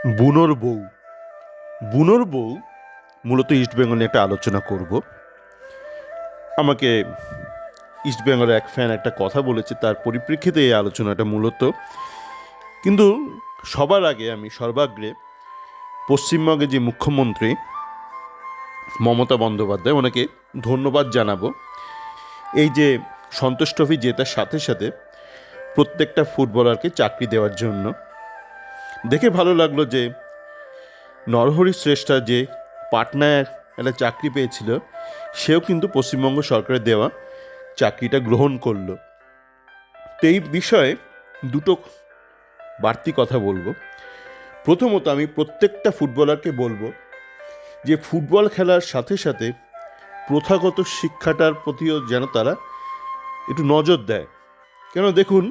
বুনোর বউ। বুনোর বউ মূলত ইস্টবেঙ্গল নিয়ে একটা আলোচনা করব। আমাকে ইস্টবেঙ্গলের এক ফ্যান একটা কথা বলেছে, তার পরিপ্রেক্ষিতে এই আলোচনাটা মূলত। কিন্তু সবার আগে আমি সর্বাগ্রে পশ্চিমবঙ্গের যে মুখ্যমন্ত্রী মমতা বন্দ্যোপাধ্যায়, ওনাকে ধন্যবাদ জানাবো। এই যে সন্তোষ ট্রফি জেতার সাথে সাথে প্রত্যেকটা ফুটবলারকে চাকরি দেওয়ার জন্য দেখে ভালো লাগলো যে নরহরি শ্রেষ্ঠা যে পাটনায় একটা চাকরি পেয়েছিল, সেও কিন্তু পশ্চিমবঙ্গ সরকারের দেওয়া চাকরিটা গ্রহণ করলো। তো এই বিষয়ে দুটো বাড়তি কথা বলবো। প্রথমত, আমি প্রত্যেকটা ফুটবলারকে বলবো যে ফুটবল খেলার সাথে সাথে প্রথাগত শিক্ষাটার প্রতিও যেন তারা একটু নজর দেয়। কেন দেখুন,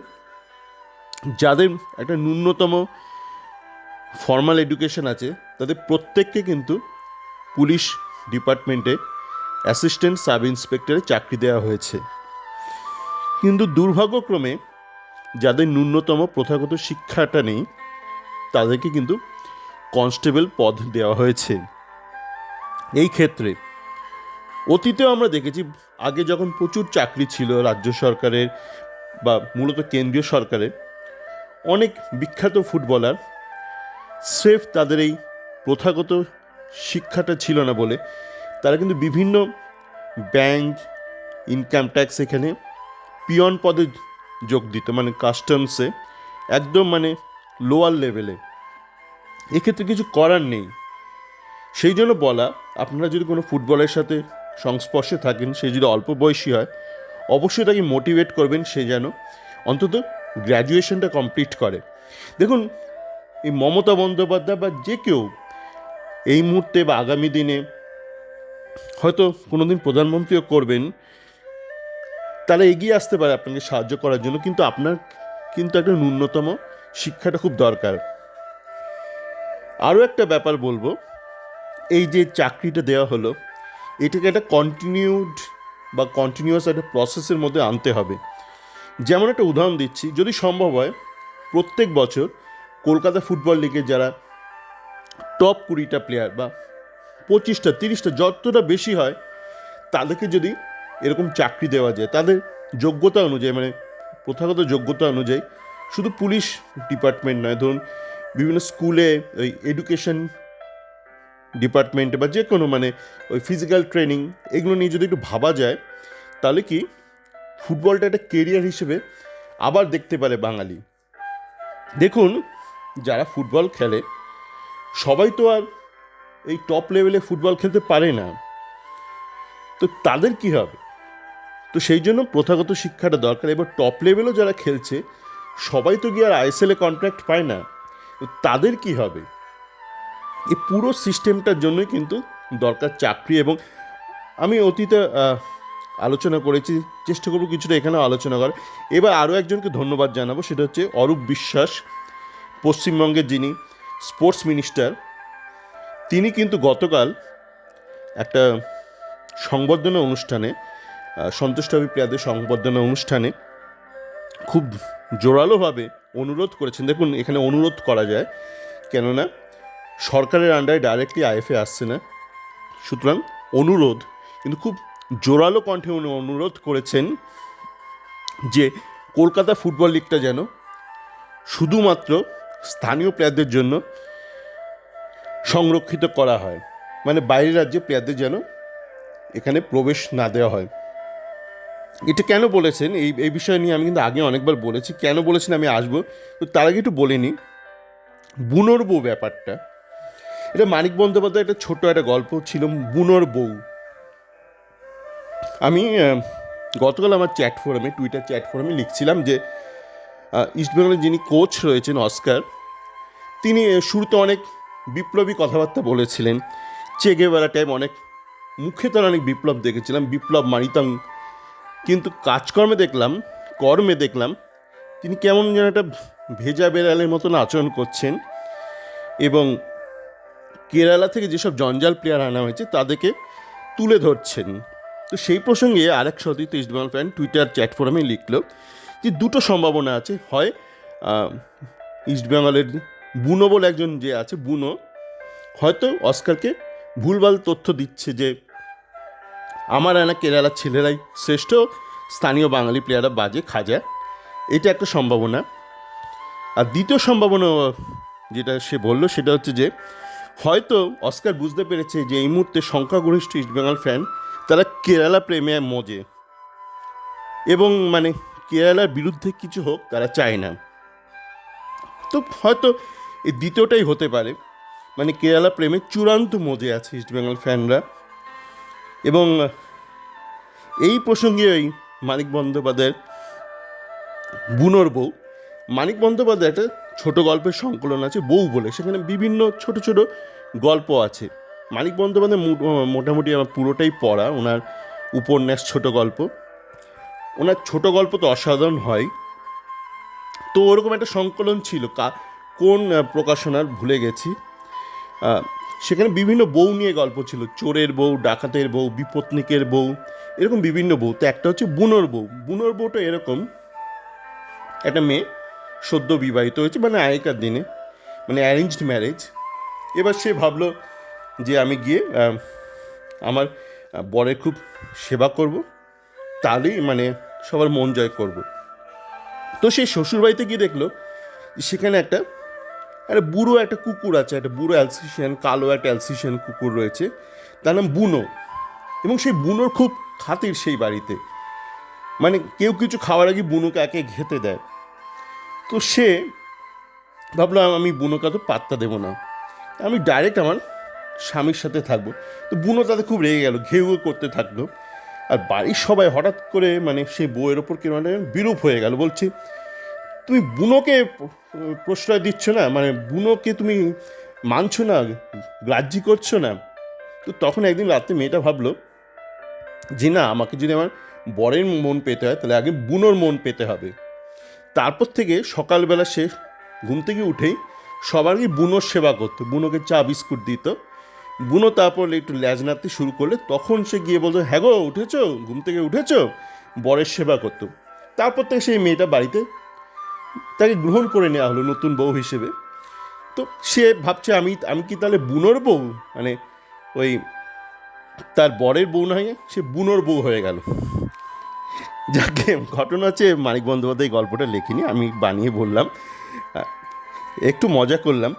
যাদের একটা ন্যূনতম ফর্মাল এডুকেশন আছে তাদের প্রত্যেককে কিন্তু পুলিশ ডিপার্টমেন্টে অ্যাসিস্ট্যান্ট সাব ইন্সপেক্টরে চাকরি দেওয়া হয়েছে। কিন্তু দুর্ভাগ্যক্রমে যাদের ন্যূনতম প্রথাগত শিক্ষাটা নেই তাদেরকে কিন্তু কনস্টেবল পদ দেওয়া হয়েছে। এই ক্ষেত্রে অতীতেও আমরা দেখেছি, আগে যখন প্রচুর চাকরি ছিল রাজ্য সরকারের বা মূলত কেন্দ্রীয় সরকারের, অনেক বিখ্যাত ফুটবলার স্রেফ তাদের এই প্রথাগত শিক্ষাটা ছিল না বলে তারা কিন্তু বিভিন্ন ব্যাংক, ইনকাম ট্যাক্স, এখানে পিয়ন পদে যোগ দিত, মানে কাস্টমসে, একদম মানে লোয়ার লেভেলে। এক্ষেত্রে কিছু করার নেই। সেই জন্য বলা, আপনারা যদি কোনো ফুটবলের সাথে সংস্পর্শে থাকেন, সে যদি অল্প বয়সী হয়, অবশ্যই তাকে মোটিভেট করবেন সে যেন অন্তত গ্র্যাজুয়েশনটা কমপ্লিট করে। দেখুন, এই মমতা বন্দ্যোপাধ্যায় বা যে কেউ এই মুহূর্তে বা আগামী দিনে হয়তো কোনো দিন প্রধানমন্ত্রীও করবেন, তারা এগিয়ে আসতে পারে আপনাকে সাহায্য করার জন্য, কিন্তু আপনার কিন্তু একটা ন্যূনতম শিক্ষাটা খুব দরকার। আরও একটা ব্যাপার বলবো, এই যে চাকরিটা দেওয়া হলো, এটাকে একটা কন্টিনিউয়াস একটা প্রসেসের মধ্যে আনতে হবে। যেমন একটা উদাহরণ দিচ্ছি, যদি সম্ভব হয় প্রত্যেক বছর কলকাতা ফুটবল লিগে যারা টপ 20টা প্লেয়ার বা 25টা 30টা যতটা বেশি হয়, তাদেরকে যদি এরকম চাকরি দেওয়া যায় তাদের যোগ্যতা অনুযায়ী, মানে প্রথাগত যোগ্যতা অনুযায়ী, শুধু পুলিশ ডিপার্টমেন্ট নয়, ধরুন বিভিন্ন স্কুলে ওই এডুকেশন ডিপার্টমেন্টে বা যে কোনো, মানে ওই ফিজিক্যাল ট্রেনিং, এগুলো নিয়ে যদি একটু ভাবা যায়, তাহলে কি ফুটবলটা একটা কেরিয়ার হিসেবে আবার দেখতে পারে বাঙালি। দেখুন, যারা ফুটবল খেলে সবাই তো আর এই টপ লেভেলে ফুটবল খেলতে পারে না, তো তাদের কি হবে? তো সেই জন্য প্রথাগত শিক্ষাটা দরকার। এবার টপ লেভেলও যারা খেলছে সবাই তো গিয়ে আর আইএসএলে কন্ট্রাক্ট পায় না, তো তাদের কি হবে? এই পুরো সিস্টেমটার জন্যই কিন্তু দরকার চাকরি। এবং আমি অতীতে আলোচনা করেছি, চেষ্টা করবো কিছুটা এখানেও আলোচনা করার। এবার আরও একজনকে ধন্যবাদ জানাবো, সেটা হচ্ছে অরূপ বিশ্বাস, পশ্চিমবঙ্গের যিনি স্পোর্টস মিনিস্টার। তিনি কিন্তু গতকাল একটা সংবর্ধনা অনুষ্ঠানে, সন্তোষ ট্রফি প্লেয়ারদের সংবর্ধনা অনুষ্ঠানে খুব জোরালোভাবে অনুরোধ করেছেন। দেখুন, এখানে অনুরোধ করা যায়, কেননা সরকারের আন্ডারে ডাইরেক্টলি আইএফএ আসছে না, সুতরাং অনুরোধ, কিন্তু খুব জোরালো কণ্ঠে উনি অনুরোধ করেছেন যে কলকাতা ফুটবল লিগটা যেন শুধুমাত্র স্থানীয় প্লেয়ারদের জন্য সংরক্ষিত করা হয়, মানে বাইরের রাজ্যে প্লেয়ারদের যেন এখানে প্রবেশ না দেওয়া হয়। এটা কেন বলেছেন, এই বিষয় নিয়ে আমি কিন্তু আগে অনেকবার বলেছি, কেন বলেছেন আমি আসবো। তো তার আগে একটু বলে নিই, বুনোর বউ ব্যাপারটা, এটা মানিক বন্দ্যোপাধ্যায় একটা ছোট একটা গল্প ছিল, বুনোর বউ। আমি গতকাল আমার টুইটার চ্যাট ফোরামে লিখছিলাম যে ইস্টবেঙ্গলের যিনি কোচ রয়েছেন অস্কার, তিনি শুরুতে অনেক বিপ্লবী কথাবার্তা বলেছিলেন, চে গেভারা টাইম, অনেক মুখে তার অনেক বিপ্লব দেখেছিলাম, বিপ্লব মানিতাম। কিন্তু কর্মে দেখলাম তিনি কেমন যেন একটা ভেজা বেড়ালের মতন আচরণ করছেন, এবং কেরালা থেকে যেসব জঞ্জাল প্লেয়ার আনা হয়েছে তাদেরকে তুলে ধরছেন। তো সেই প্রসঙ্গে আরেক সতীর্থ ইস্টবেঙ্গল ফ্যান টুইটার চ্যাট ফোরামে লিখল যে দুটো সম্ভাবনা আছে, হয় ইস্টবেঙ্গলের বুনো বলে একজন যে আছে, বুনো হয়তো অস্কারকে ভুলভাল তথ্য দিচ্ছে যে আমার আনা কেরালার ছেলেরাই শ্রেষ্ঠ, স্থানীয় বাঙালি প্লেয়াররা বাজে খাজা। এটা একটা সম্ভাবনা। আর দ্বিতীয় সম্ভাবনা যেটা সে বলল সেটা হচ্ছে যে হয়তো অস্কার বুঝতে পেরেছে যে এই মুহূর্তে সংখ্যাগরিষ্ঠ ইস্টবেঙ্গল ফ্যান তারা কেরালা প্রেমে মজে, এবং মানে কেরালার বিরুদ্ধে কিছু হোক তারা চায় না। তো হয়তো এই দ্বিতীয়টাই হতে পারে, মানে কেরালা প্রেমে চূড়ান্ত মজে আছে ইস্টবেঙ্গল ফ্যানরা। এবং এই প্রসঙ্গে ওই মানিক বন্দ্যোপাধ্যায়ের বুনোর বউ, মানিক বন্দ্যোপাধ্যায় একটা ছোট গল্পের সংকলন আছে বউ বলে, সেখানে বিভিন্ন ছোট ছোট গল্প আছে। মানিক বন্দ্যোপাধ্যায় মোটামুটি আমার পুরোটাই পড়া, ওনার উপন্যাস, ছোট গল্প, ওনার ছোট গল্প তো অসাধারণ হয়। তো ওরকম একটা সংকলন ছিল, কোন প্রকাশনার ভুলে গেছি। সেখানে বিভিন্ন বউ নিয়ে গল্প ছিল, চোরের বউ, ডাকাতের বউ, বিপত্নিকের বউ, এরকম বিভিন্ন বউ। তো একটা হচ্ছে বুনোর বউ। বুনোর বউটা এরকম, একটা মেয়ে সদ্য বিবাহিত হয়েছে, মানে আগেকার দিনে, মানে অ্যারেঞ্জড ম্যারেজ। এবার সে ভাবলো যে আমি গিয়ে আমার বরের খুব সেবা করব, তাহলেই মানে সবার মন জয় করব। তো সে শ্বশুরবাড়িতে গিয়ে দেখলো সেখানে একটা বুড়ো একটা কুকুর আছে, একটা বুড়ো অ্যালসেশিয়ান, কালো একটা অ্যালসেশিয়ান কুকুর রয়েছে, তার নাম বুনো। এবং সেই বুনোর খুব খাতির সেই বাড়িতে, মানে কেউ কিছু খাওয়ার আগে বুনোকে একে খেতে দেয়। তো সে ভাবলো আমি বুনোকে তো পাত্তা দেবো না, আমি ডাইরেক্ট আমার স্বামীর সাথে থাকবো। তো বুনো তাতে খুব রেগে গেল, ঘেউ করতে থাকলো। আর বাড়ির সবাই হঠাৎ করে মানে সেই বউয়ের ওপর কেন বিরূপ হয়ে গেল, বলছে তুমি বুনোকে প্রশ্রয় দিচ্ছ না, মানে বুনোকে তুমি মানছো না, গ্রাহ্য করছো না। তো তখন একদিন রাত্রে মেয়েটা ভাবলো যে না, আমাকে যদি আমার বরের মন পেতে হয় তাহলে আগে বুনোর মন পেতে হবে। তারপর থেকে সকালবেলা সে ঘুম থেকে উঠেই সবার আগে বুনোর সেবা করতো, বুনোকে চা বিস্কুট দিত। বুনো তারপর একটু ল্যাজ নাড়তে শুরু করলে তখন সে গিয়ে বলতো হ্যাঁ গো উঠেছো, ঘুম থেকে উঠেছো, বরের সেবা করতো। তারপর থেকে সেই মেয়েটা বাড়িতে তাকে গ্রহণ করে নেওয়া হলো নতুন বউ হিসেবে। তো সে ভাবছে আমি আমি কি তাহলে বুনোর বউ, মানে ওই তার বরের বউ না হয়ে সে বুনোর বউ হয়ে গেল। যাকে ঘটনা হচ্ছে মানিক বন্দ্যোপাধ্যায় গল্পটা লেখিনি, আমি বানিয়ে বললাম, একটু মজা করলাম।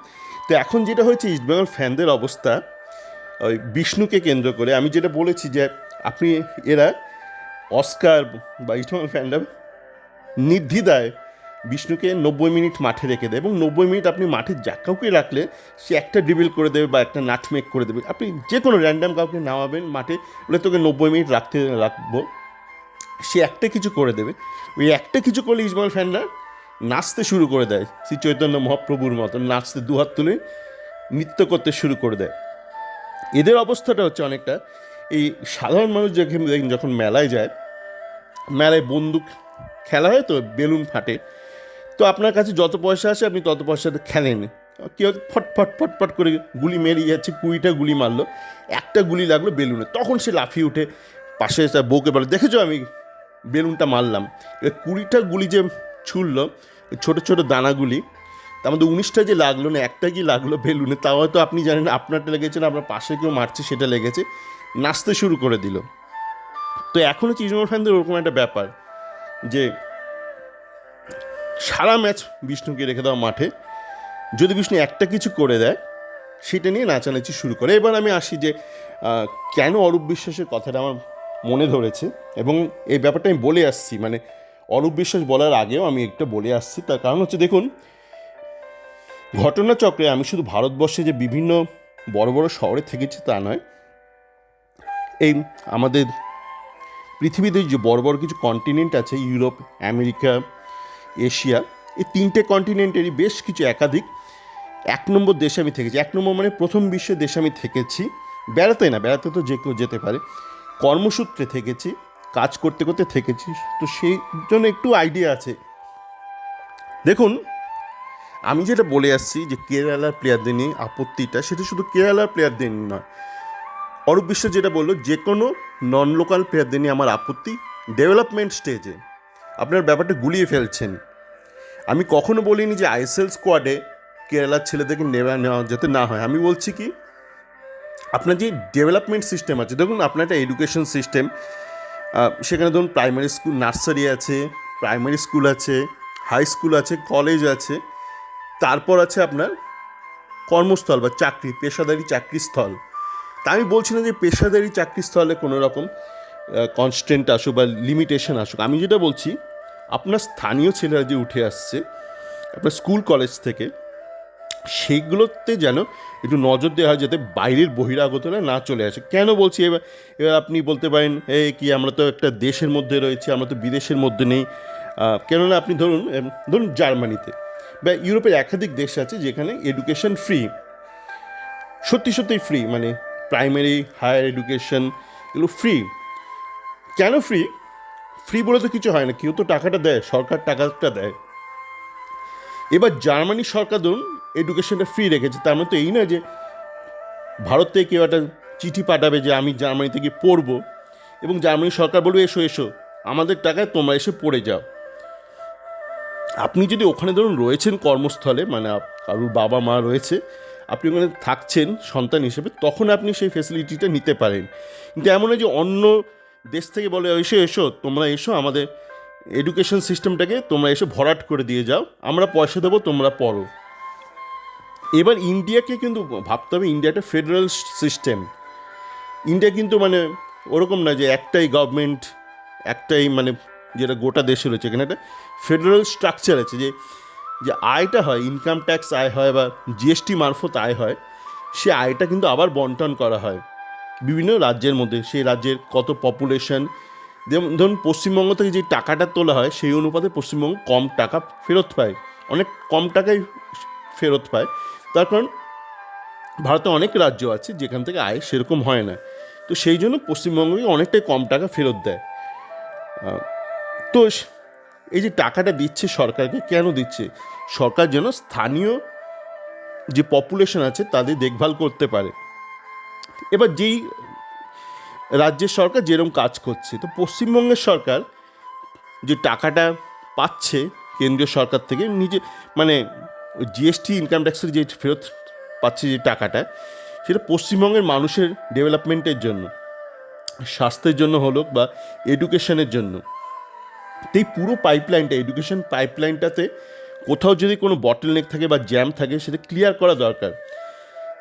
তো এখন যেটা হয়েছে ইস্টবেঙ্গল ফ্যানদের অবস্থা, ওই বিষ্ণুকে কেন্দ্র করে আমি যেটা বলেছি যে আপনি এরা অস্কার বা ইস্টবেঙ্গল ফ্যানরা নির্দ্বিধায় বিষ্ণুকে 90 মিনিট মাঠে রেখে দেয়, এবং 90 মিনিট আপনি মাঠে যা কাউকে রাখলে সে একটা ড্রিবল করে দেবে বা একটা নাটমেক করে দেবে। আপনি যে কোনো র্যান্ডাম কাউকে নামাবেন মাঠে, বলে তোকে 90 মিনিট রাখবো, সে একটা কিছু করে দেবে। ওই একটা কিছু করলে ইস্টবেঙ্গল ফ্যানরা নাচতে শুরু করে দেয়, শ্রী চৈতন্য মহাপ্রভুর মতো নাচতে, দুহাত তুলে নৃত্য করতে শুরু করে দেয়। এদের অবস্থাটা হচ্ছে অনেকটা এই সাধারণ মানুষ যখন মেলায় যায়, মেলায় বন্দুক খেলা হয় তো বেলুন ফাটে, তো আপনার কাছে যত পয়সা আসে আপনি তত পয়সাতে খেলেন, কেউ ফটফট ফটফট করে গুলি মেরিয়ে যাচ্ছে, 20টা গুলি মারলো, একটা গুলি লাগলো বেলুনে, তখন সে লাফিয়ে উঠে পাশে তার বউকে বলে দেখেছো আমি বেলুনটা মারলাম। এবার 20টা গুলি যে ছুড়লো, ছোটো ছোটো দানাগুলি, তার মধ্যে 19টা যে লাগলো না, একটা কি লাগলো বেলুনে, তাও হয়তো আপনি জানেন আপনারটা লেগেছে না আপনার পাশে কেউ মারছে সেটা লেগেছে, নাচতে শুরু করে দিল। তো এখন হচ্ছে ইস্টবেঙ্গল ফ্যানদের ওরকম একটা ব্যাপার যে সারা ম্যাচ বিষ্ণুকে রেখে দেওয়া মাঠে, যদি বিষ্ণু একটা কিছু করে দেয় সেটা নিয়ে নাচানাচি শুরু করে। এবার আমি আসি যে কেন অরূপ বিশ্বাসের কথাটা আমার মনে ধরেছে, এবং এই ব্যাপারটা আমি বলে আসছি, মানে অরূপ বিশ্বাস বলার আগেও আমি একটা বলে আসছি। তার কারণ হচ্ছে দেখুন, ঘটনাচক্রে আমি শুধু ভারতবর্ষে যে বিভিন্ন বড় বড় শহরে থেকেছি তা নয়, এই আমাদের পৃথিবীতে যে বড় বড় কিছু কন্টিনেন্ট আছে, ইউরোপ, আমেরিকা, এশিয়া, এই 3টে কন্টিনেন্টেরই বেশ কিছু একাধিক 1 নম্বর দেশে আমি থেকেছি। 1 নম্বর মানে প্রথম বিশ্বের দেশে আমি থেকেছি, বেড়াতে না, বেড়াতে তো যে কেউ যেতে পারে, কর্মসূত্রে থেকেছি, কাজ করতে করতে থেকেছি, তো সেই জন্য একটু আইডিয়া আছে। দেখুন, আমি যেটা বলে আসছি যে কেরালার প্লেয়ারদের নিয়ে আপত্তিটা, সেটা শুধু কেরালার প্লেয়ারদের নিয়ে নয়, অরূপ বিশ্বাস যেটা বললো যে কোনো নন লোকাল প্লেয়ারদের নিয়ে আমার আপত্তি। ডেভেলপমেন্ট স্টেজে আপনার ব্যাপারটা গুলিয়ে ফেলছেন। আমি কখনো বলিনি যে আইএসএল স্কোয়াডে কেরালার ছেলেদেরকে নেওয়া যাতে না হয়। আমি বলছি কি, আপনার যে ডেভেলপমেন্ট সিস্টেম আছে, দেখুন আপনার একটা এডুকেশন সিস্টেম, সেখানে ধরুন প্রাইমারি স্কুল, নার্সারি আছে, প্রাইমারি স্কুল আছে, হাই স্কুল আছে, কলেজ আছে, তারপর আছে আপনার কর্মস্থল বা চাকরি, পেশাদারি চাকরিস্থল। তা আমি বলছি না যে পেশাদারি চাকরিস্থলে কোনো রকম কনস্ট্যান্ট আসুক বা লিমিটেশন আসুক। আমি যেটা বলছি, আপনার স্থানীয় ছেলেরা যে উঠে আসছে আপনার স্কুল কলেজ থেকে, সেইগুলোতে যেন একটু নজর দেওয়া হয়, যাতে বাইরের বহিরাগতরা না চলে আসে। কেন বলছি এবার আপনি বলতে পারেন, কি আমরা তো একটা দেশের মধ্যে রয়েছি, আমরা তো বিদেশের মধ্যে নেই। কেননা আপনি ধরুন জার্মানিতে বা ইউরোপের একাধিক দেশ আছে যেখানে এডুকেশন ফ্রি, সত্যিই ফ্রি, মানে প্রাইমারি হায়ার এডুকেশন এগুলো ফ্রি। কেন ফ্রি? ফ্রি বলে তো কিছু হয় না, কেউ তো টাকাটা দেয়, সরকার টাকাটা দেয়। এবার জার্মানি সরকার ধরুন এডুকেশনটা ফ্রি রেখেছে, তার মানে তো এই না যে ভারত থেকে কেউ একটা চিঠি পাঠাবে যে আমি জার্মানি থেকে পড়বো, এবং জার্মানি সরকার বলবে এসো এসো আমাদের টাকায় তোমরা এসে পড়ে যাও। আপনি যদি ওখানে ধরুন রয়েছেন কর্মস্থলে, মানে কারুর বাবা মা রয়েছে, আপনি ওখানে থাকছেন সন্তান হিসেবে, তখন আপনি সেই ফেসিলিটিটা নিতে পারেন। কিন্তু এমন নয় যে অন্য দেশ থেকে বলে এসো এসো তোমরা এসো আমাদের এডুকেশন সিস্টেমটাকে তোমরা এসে ভরাট করে দিয়ে যাও, আমরা পয়সা দেবো তোমরা পড়ো। এবার ইন্ডিয়াকে কিন্তু ভাবতে হবে, ইন্ডিয়া একটা ফেডারেল সিস্টেম। ইন্ডিয়া কিন্তু মানে ওরকম না যে একটাই গভর্নমেন্ট, একটাই মানে যেটা গোটা দেশে রয়েছে। এখানে একটা ফেডারেল স্ট্রাকচার আছে, যে যে আয়টা হয়, ইনকাম ট্যাক্স আয় হয় বা জিএসটি মারফত আয় হয়, সে আয়টা কিন্তু আবার বন্টন করা হয় বিভিন্ন রাজ্যের মধ্যে। সেই রাজ্যের কত পপুলেশন, যেমন ধরুন পশ্চিমবঙ্গ থেকে যে টাকাটা তোলা হয় সেই অনুপাতে পশ্চিমবঙ্গ কম টাকা ফেরত পায়, অনেক কম টাকাই ফেরত পায়। তার কারণ ভারতে অনেক রাজ্য আছে যেখান থেকে আয় সেরকম হয় না, তো সেই জন্য পশ্চিমবঙ্গকে অনেকটাই কম টাকা ফেরত দেয়। তো এই যে টাকাটা দিচ্ছে সরকারকে, কেন দিচ্ছে? সরকার যেন স্থানীয় যে পপুলেশন আছে তাদের দেখভাল করতে পারে। এবার যেই রাজ্যের সরকার যেরকম কাজ করছে, তো পশ্চিমবঙ্গের সরকার যে টাকাটা পাচ্ছে কেন্দ্রীয় সরকার থেকে, নিজে মানে জিএসটি ইনকাম ট্যাক্সের যে ফেরত পাচ্ছে যে টাকাটা, সেটা পশ্চিমবঙ্গের মানুষের ডেভেলপমেন্টের জন্য, স্বাস্থ্যের জন্য হলো বা এডুকেশনের জন্য। তো এই পুরো পাইপলাইনটা, এডুকেশন পাইপলাইনটাতে কোথাও যদি কোনো বটলনেক থাকে বা জ্যাম থাকে, সেটা ক্লিয়ার করা দরকার।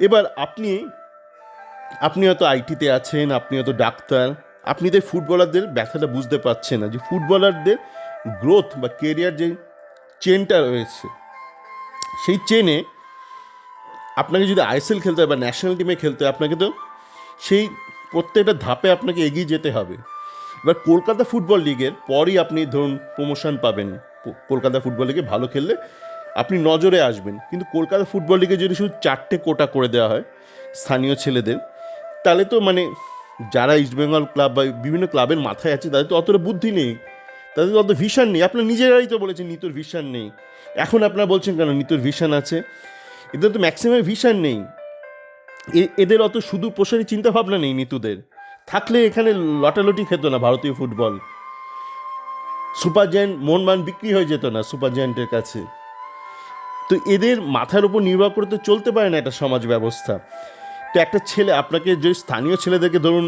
এবার আপনি হয়তো আইটিতে আছেন, আপনি হয়তো ডাক্তার, আপনি তো ফুটবলারদের ব্যথাটা বুঝতে পারছেন না, যে ফুটবলারদের গ্রোথ বা কেরিয়ার যে চেনটা রয়েছে, সেই চেনে আপনাকে যদি আইএসএল খেলতে হয় বা ন্যাশনাল টিমে খেলতে হয়, আপনাকে তো সেই প্রত্যেকটা ধাপে আপনাকে এগিয়ে যেতে হবে। এবার কলকাতা ফুটবল লিগের পরই আপনি ধরুন প্রমোশন পাবেন, কলকাতা ফুটবল লিগে ভালো খেললে আপনি নজরে আসবেন। কিন্তু কলকাতা ফুটবল লিগে যদি শুধু 4টে কোটা করে দেওয়া হয় স্থানীয় ছেলেদের, তাহলে তো মানে যারা ইস্টবেঙ্গল ক্লাব বা বিভিন্ন ক্লাবের মাথায় আছে তাদের তো অতটা বুদ্ধি নেই, তাদের তো অত ভিশন নেই। আপনার নিজেরাই তো বলেছেন নিতুর ভিশন নেই, এখন আপনারা বলছেন কেন নিতুর ভিশন আছে? এদের তো ম্যাক্সিমাম ভিশন নেই, এদের অত শুধু প্রসারী চিন্তাভাবনা নেই নিতুদের। থাকলে এখানে লটালটি খেত না ভারতীয় ফুটবল, সুপার জায়ান্ট মোহনবাগান বিক্রি হয়ে যেত না সুপার জায়ান্টের কাছে। তো এদের মাথার উপর নির্ভর করে তো চলতে পারে না একটা সমাজ ব্যবস্থা। তো একটা ছেলে, আপনাকে যে স্থানীয় ছেলেদেরকে ধরুন,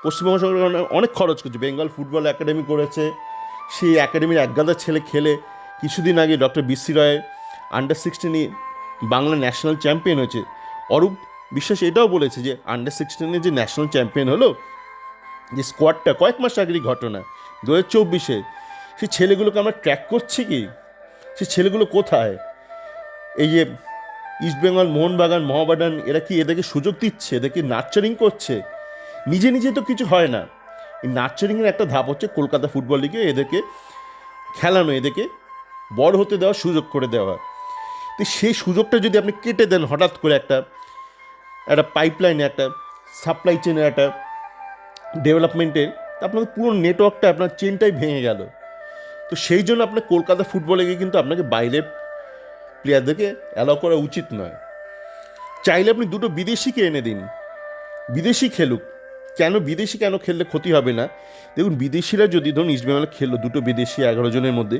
পশ্চিমবঙ্গ সরকার অনেক খরচ করছে, বেঙ্গল ফুটবল একাডেমি করেছে, সেই একাডেমির একগাদা ছেলে খেলে কিছুদিন আগে ডক্টর বিসি রয় আন্ডার 16 বাংলা ন্যাশনাল চ্যাম্পিয়ন হয়েছে। অরূপ বিশ্বাস এটাও বলেছে যে আন্ডার 16 যে ন্যাশনাল চ্যাম্পিয়ন হলো, যে স্কোয়াডটা কয়েক মাস আগেরই ঘটনা, 2024, সেই ছেলেগুলোকে আমরা ট্র্যাক করছি কি? সেই ছেলেগুলো কোথায়? এই যে ইস্টবেঙ্গল, মোহনবাগান, মহাবাগান, এরা কি এদেরকে সুযোগ দিচ্ছে, এদেরকে নার্চারিং করছে? নিজে নিজে তো কিছু হয় না। এই নার্চারিংয়ের একটা ধাপ হচ্ছে কলকাতা ফুটবল লিগে এদেরকে খেলানো, এদেরকে বড় হতে দেওয়া, সুযোগ করে দেওয়া। তো সেই সুযোগটা যদি আপনি কেটে দেন হঠাৎ করে একটা পাইপলাইনে, একটা সাপ্লাই চেনের, একটা ডেভেলপমেন্টের, তা আপনাদের পুরো নেটওয়ার্কটা, আপনার চেনটাই ভেঙে গেল। তো সেই জন্য আপনার কলকাতা ফুটবলে গিয়ে কিন্তু আপনাকে বাইরের প্লেয়ারদেরকে অ্যালাউ করা উচিত নয়। চাইলে আপনি দুটো বিদেশিকে এনে দিন, বিদেশি খেলুক। বিদেশি কেন খেললে ক্ষতি হবে না? দেখুন, বিদেশিরা যদি ধরুন ইস্টবেঙ্গলে খেললো, দুটো বিদেশি 11 জনের মধ্যে,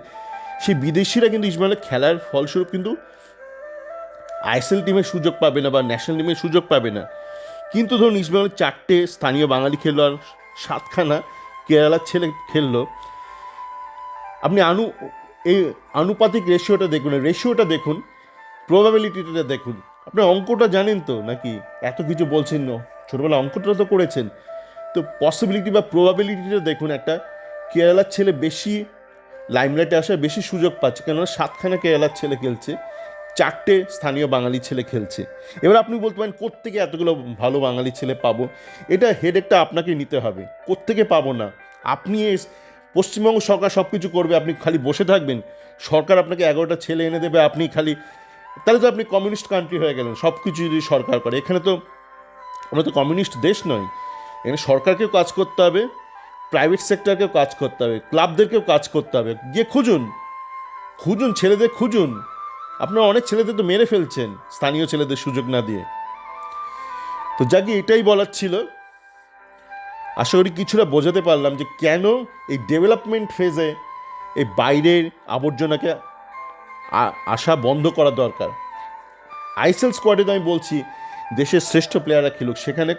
সেই বিদেশিরা কিন্তু ইস্টবেঙ্গলে খেলার ফলস্বরূপ কিন্তু আইএসএল টিমের সুযোগ পাবে না বা ন্যাশনাল টিমের সুযোগ পাবে না, কিন্তু ধরুন ইস্টবেঙ্গলের 4টে স্থানীয় বাঙালি খেললো আর 7খানা কেরালার ছেলে খেললো। আপনি এই আনুপাতিক রেশিওটা দেখুন, প্রবাবিলিটিটা দেখুন। আপনার অঙ্কটা জানেন তো নাকি এত কিছু বলছেন? ছোটোবেলা অঙ্কটা তো করেছেন, তো পসিবিলিটি বা প্রবাবিলিটিটা দেখুন। একটা কেরালার ছেলে বেশি লাইমলাইটে আসার বেশি সুযোগ পাচ্ছে, কেননা 7খানা কেরালার ছেলে খেলছে, 4টে স্থানীয় বাঙালি ছেলে খেলছে। এবার আপনি বলতে পারেন কোত্থেকে এতগুলো ভালো বাঙালি ছেলে পাবো? এটা হেডেকটা আপনাকে নিতে হবে, কোত্থেকে পাবো না। আপনি পশ্চিমবঙ্গ সরকার সব কিছু করবে, আপনি খালি বসে থাকবেন? সরকার আপনাকে 11টা ছেলে এনে দেবে, আপনি খালি, তাহলে তো আপনি কমিউনিস্ট কান্ট্রি হয়ে গেলেন। সব কিছু যদি সরকার করে, এখানে তো আমরা তো কমিউনিস্ট দেশ নয়। এখানে সরকারকেও কাজ করতে হবে, প্রাইভেট সেক্টরকেও কাজ করতে হবে, ক্লাবদেরকেও কাজ করতে হবে। গিয়ে খুঁজুন ছেলেদের খুঁজুন। আপনারা অনেক ছেলেদের তো মেরে ফেলছেন স্থানীয় ছেলেদের সুযোগ না দিয়ে। তো যাকে এটাই বলার ছিল। আশা করি কিছুটা বোঝাতে পারলাম যে কেন এই ডেভেলপমেন্ট ফেজে এই বাইরের আবর্জনাকে আসা বন্ধ করা দরকার। আইএসএল স্কোয়াডে তো আমি বলছি দেশের শ্রেষ্ঠ প্লেয়াররা খেলুক, সেখানে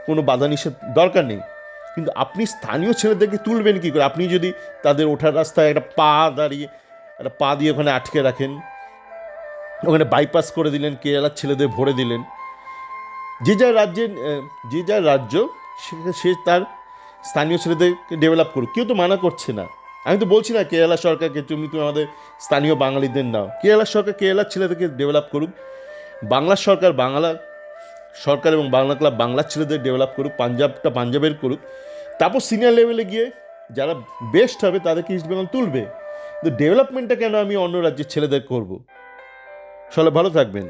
কোনো বাধা নিষেধ দরকার নেই, কিন্তু আপনি স্থানীয় ছেলেদেরকে তুলবেন কী করে? আপনি যদি তাদের ওঠার রাস্তায় একটা পা দিয়ে ওখানে আটকে রাখেন, ওখানে বাইপাস করে দিলেন, কেরালার ছেলেদের ভরে দিলেন। যে যার রাজ্য সে তার স্থানীয় ছেলেদেরকে ডেভেলপ করুক, কেউ তো মানা করছে না। আমি তো বলছি না কেরালা সরকারকে তুমি আমাদের স্থানীয় বাঙালিদের নাও। কেরালা সরকার কেরালার ছেলেদেরকে ডেভেলপ করুক, বাংলা সরকার এবং বাংলা ক্লাব বাংলার ছেলেদের ডেভেলপ করুক, পাঞ্জাবের করুক। তারপর সিনিয়র লেভেলে গিয়ে যারা বেস্ট হবে তাদেরকে ইস্টবেঙ্গল তুলবে। কিন্তু ডেভেলপমেন্টটা কেন আমি অন্য রাজ্যের ছেলেদের করবো? সবাই ভালো থাকবেন।